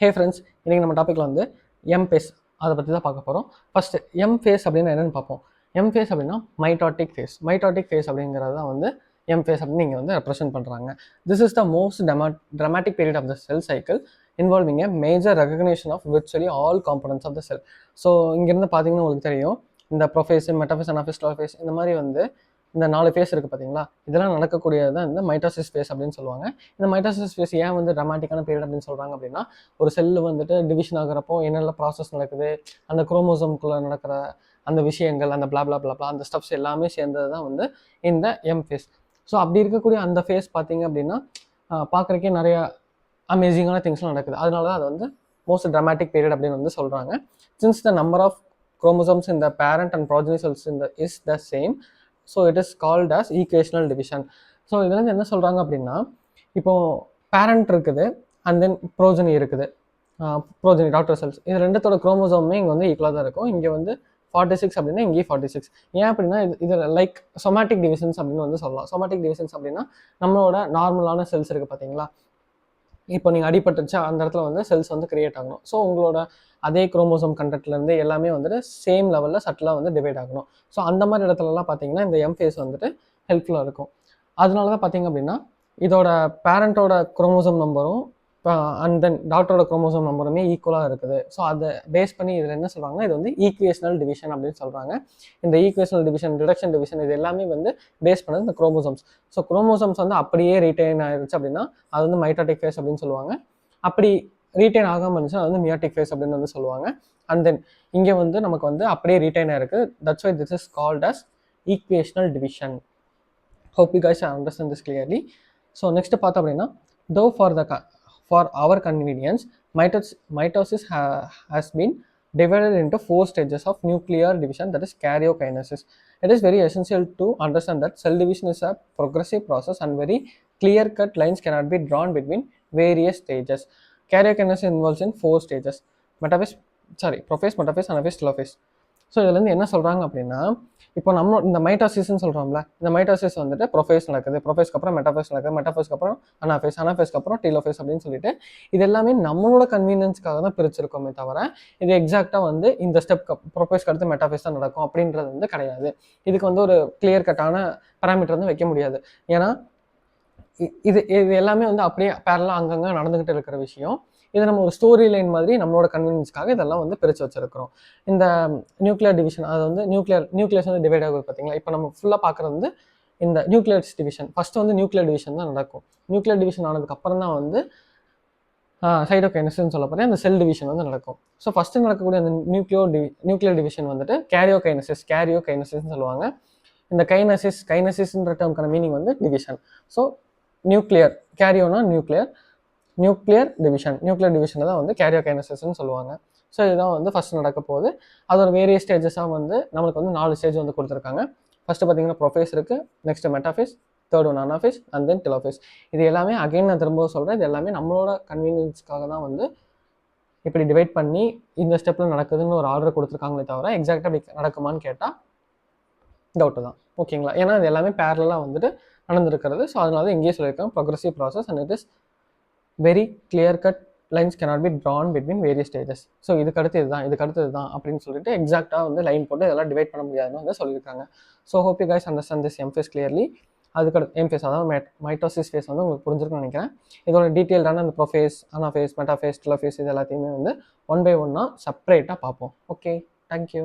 Hey friends, இன்றைக்கி நம்ம டாப்பிக்கில் வந்து எம்-ஃபேஸ் அதை பற்றி தான் பார்க்க போகிறோம். ஃபஸ்ட்டு எம்-ஃபேஸ் அப்படின்னா என்னென்னு பார்ப்போம். எம்-ஃபேஸ் அப்படின்னா மைட்டாட்டிக் ஃபேஸ். மைட்டாட்டிக் ஃபேஸ் அப்படிங்கிறது தான் வந்து எம்-ஃபேஸ் அப்படின்னு நீங்கள் வந்து ரெப்ரசென்ட் பண்ணுறாங்க. This is the most dramatic period of the cell cycle involving a major recognition of virtually all components of the cell. So இங்கேருந்து பார்த்தீங்கன்னா உங்களுக்கு தெரியும், இந்த ப்ரோஃபேஸ், மெட்டாஃபேஸ், அனாஃபேஸ், டெலோஃபேஸ் இந்த மாதிரி வந்து இந்த 4 ஃபேஸ் இருக்குது பார்த்தீங்களா, இதெல்லாம் நடக்கக்கூடியது தான் இந்த மைட்டாசிஸ் ஃபேஸ் அப்படின்னு சொல்லுவாங்க. இந்த மைட்டாசிஸ் ஃபேஸ் ஏன் வந்து ட்ராமாட்டிக்கான பீரியட் அப்படின்னு சொல்கிறாங்க அப்படின்னா, ஒரு செல்லு வந்துட்டு டிவிஷன் ஆகிறப்போ என்னென்ன ப்ராசஸ் நடக்குது, அந்த குரோமோசோம்குள்ளே நடக்கிற அந்த விஷயங்கள், அந்த பிளா பிளா பிளா பிளா அந்த ஸ்டப்ஸ் எல்லாமே சேர்ந்தது தான் வந்து இந்த எம் ஃபேஸ். ஸோ அப்படி இருக்கக்கூடிய அந்த ஃபேஸ் பார்த்தீங்க அப்படின்னா பார்க்குறக்கே நிறைய அமேசிங்கான திங்ஸ்லாம் நடக்குது. அதனால தான் அது வந்து மோஸ்ட் ட்ராமாட்டிக் பீரியட் அப்படின்னு வந்து சொல்கிறாங்க. Since the number of chromosomes in the parent and progeny cells is the same, so it is called as equational division. So இதுலேருந்து என்ன சொல்கிறாங்க அப்படின்னா, இப்போது பேரண்ட் இருக்குது அண்ட் தென் ப்ரோஜனி இருக்குது, ப்ரோஜனி டாக்டர் செல்ஸ், இது ரெண்டுத்தோட குரோமோசோமே இங்கே வந்து ஈக்குவலாக தான் இருக்கும். இங்கே வந்து 46 அப்படின்னா இங்கேயும் 46. ஏன் அப்படின்னா இது லைக் சொமேட்டிக் டிவிஷன்ஸ் அப்படின்னு வந்து சொல்லலாம். சொமேட்டிக் டிவிஷன்ஸ் அப்படின்னா நம்மளோட நார்மலான செல்ஸ் இருக்குது பார்த்தீங்களா, இப்போ நீங்கள் அடிபட்டுச்சா அந்த இடத்துல வந்து செல்ஸ் வந்து கிரியேட் ஆகணும். ஸோ உங்களோட அதே குரோமோசோம் கண்டென்ட்லேருந்து எல்லாமே வந்துட்டு சேம் லெவலில் சட்டிலாக வந்து டிவைட் ஆகணும். ஸோ அந்த மாதிரி இடத்துலலாம் பார்த்தீங்கன்னா இந்த எம்-ஃபேஸ் வந்துட்டு ஹெல்ப்ஃபுல்லாக இருக்கும். அதனால தான் பார்த்தீங்க அப்படின்னா இதோட பேரண்ட்டோட குரோமோசோம் நம்பரும் அண்ட் தென் டாக்டரோட குரோமோசோம் நம்பருமே ஈக்குவலாக இருக்குது. ஸோ அதை பேஸ் பண்ணி இதில் என்ன சொல்கிறாங்கன்னா, இது வந்து ஈக்குவேஷனல் டிவிஷன் அப்படின்னு சொல்கிறாங்க. இந்த ஈக்குவேஷனல் டிவிஷன், ரிடக்ஷன் டிவிஷன் இது எல்லாமே வந்து பேஸ் பண்ணது இந்த குரோமோசோம்ஸ். ஸோ குரோமோசோம்ஸ் வந்து அப்படியே ரீட்டைன் ஆயிடுச்சு அப்படின்னா அது வந்து மைட்டாட்டிக் ஃபேஸ் அப்படின்னு சொல்லுவாங்க. அப்படி ரீட்டைன் ஆகாமல் இருந்துச்சுன்னா அது வந்து மியாட்டிக் ஃபேஸ் அப்படின்னு வந்து சொல்லுவாங்க. அண்ட் தென் இங்கே வந்து நமக்கு வந்து அப்படியே ரீட்டைன் ஆயிருக்கு. That's why this is called as equational division. Hope you guys understand this clearly. So next பார்த்தோம் அப்படின்னா, தோ for our convenience, mitosis has been divided into 4 stages of nuclear division, that is karyokinesis. It is very essential to understand that cell division is a progressive process and very clear-cut lines cannot be drawn between various stages. Karyokinesis involves in 4 stages: prophase, metaphase, anaphase, telophase. So இதுலேருந்து என்ன சொல்கிறாங்க அப்படின்னா, இப்போ நம்ம இந்த மைட்டாசிஸ்ன்னு சொல்கிறோம்ல, இந்த mitosis வந்துட்டு ப்ரொஃபேஸ் நடக்குது, ப்ரொஃபேஸ்க்கு அப்புறம் மெட்டாஃபேஸ் நடக்குது, மெட்டாஃபேஸ்க்கு அப்புறம் அனாஃபேஸ், அனாஃபேஸ்க்கு அப்புறம் டீலோஃபேஸ் அப்படின்னு சொல்லிட்டு இது எல்லாமே நம்மளோட கன்வீனியன்ஸ்க்காக தான் பிரிச்சிருக்கோமே தவிர இது எக்ஸாக்டாக வந்து இந்த ஸ்டெப் ப்ரொஃபேஸ்க்கு அடுத்து மெட்டாஃபேஸ் தான் நடக்கும் அப்படின்றது வந்து கிடையாது. இதுக்கு வந்து ஒரு கிளியர் கட்டான பேராமீட்டர் வந்து வைக்க முடியாது. ஏன்னா இது எல்லாமே வந்து அப்படியே பேரலாக அங்கங்கே நடந்துக்கிட்டு இருக்கிற விஷயம். இதை நம்ம ஒரு ஸ்டோரி லைன் மாதிரி நம்மளோட கன்வீனியன்ஸ்க்காக இதெல்லாம் வந்து பிரித்து வச்சிருக்கிறோம். இந்த நியூக்ளியர் டிவிஷன், அது வந்து நியூக்ளியஸ் வந்து டிவைட் ஆகுது பார்த்தீங்களா, இப்போ நம்ம ஃபுல்லாக பார்க்குறது வந்து இந்த நியூக்ளியஸ் டிவிஷன். ஃபஸ்ட்டு வந்து நியூக்ளியர் டிவிஷன் தான் நடக்கும். நியூக்ளியர் டிவிஷன் ஆனதுக்கப்புறம் தான் வந்து சைடோகைனசிஸ்ன்னு சொல்ல போகிறேன், அந்த செல் டிவிஷன் வந்து நடக்கும். ஸோ ஃபஸ்ட்டு நடக்கக்கூடிய அந்த நியூக்ளியர் டிவிஷன் வந்துட்டு கேரியோகைனசிஸ்ன்னு சொல்லுவாங்க. இந்த கைனசிஸ்ன்ற டேர்முக்கான மீனிங் வந்து டிவிஷன். ஸோ நியூக்ளியர், கேரியோனா நியூக்ளியர் டிவிஷனை தான் வந்து கேரியோகைனசிஸ்ன்னு சொல்லுவாங்க. ஸோ இதுதான் வந்து ஃபஸ்ட் நடக்க போகுது. அதோட வேரியஸ் ஸ்டேஜஸாக வந்து நம்மளுக்கு வந்து 4 ஸ்டேஜ் வந்து கொடுத்துருக்காங்க. ஃபஸ்ட்டு பார்த்தீங்கன்னா ப்ரொஃபேஸ் இருக்குது, next metaphase, third one anaphase and then telophase. இது எல்லாமே அகைன் நான் திரும்ப சொல்கிறேன், இது எல்லாமே நம்மளோட கன்வீனியன்ஸ்க்காக தான் வந்து இப்படி டிவைட் பண்ணி இந்த ஸ்டெப்பில் நடக்குதுன்னு ஒரு ஆர்டர் கொடுத்துருக்காங்களே தவிர எக்ஸாக்டாக நடக்குமான்னு கேட்டால் டவுட்டு தான். ஓகேங்களா? ஏன்னா இது எல்லாமே பேரலாக வந்துட்டு நடந்துருக்கிறது. ஸோ அதனால தான் இங்கேயே சொல்லியிருக்காங்க progressive process and it is very clear cut lines cannot be Tran between various stages. So இதுக்கு அடுத்து இதுதான் அப்படின்னு சொல்லிட்டு எக்ஸாக்டாக வந்து லைன் போட்டு இதெல்லாம் டிவைட் பண்ண முடியாதுன்னு வந்து சொல்லியிருக்காங்க. So hope you guys understand this M-face clearly. அதுக்கடுத்து எம்-ஃபேஸ், அதாவது மைட்டோசிஸ் ஃபேஸ் வந்து உங்களுக்கு புரிஞ்சிருக்குன்னு நினைக்கிறேன். இதோட டீட்டெயில்டான அந்த ப்ரொஃபேஸ், அனாஃபேஸ், மெட்டாஃபேஸ், டெலோஃபேஸ் இது எல்லாத்தையுமே வந்து 1 by 1 செப்பரேட்டாக பார்ப்போம். Okay, thank you.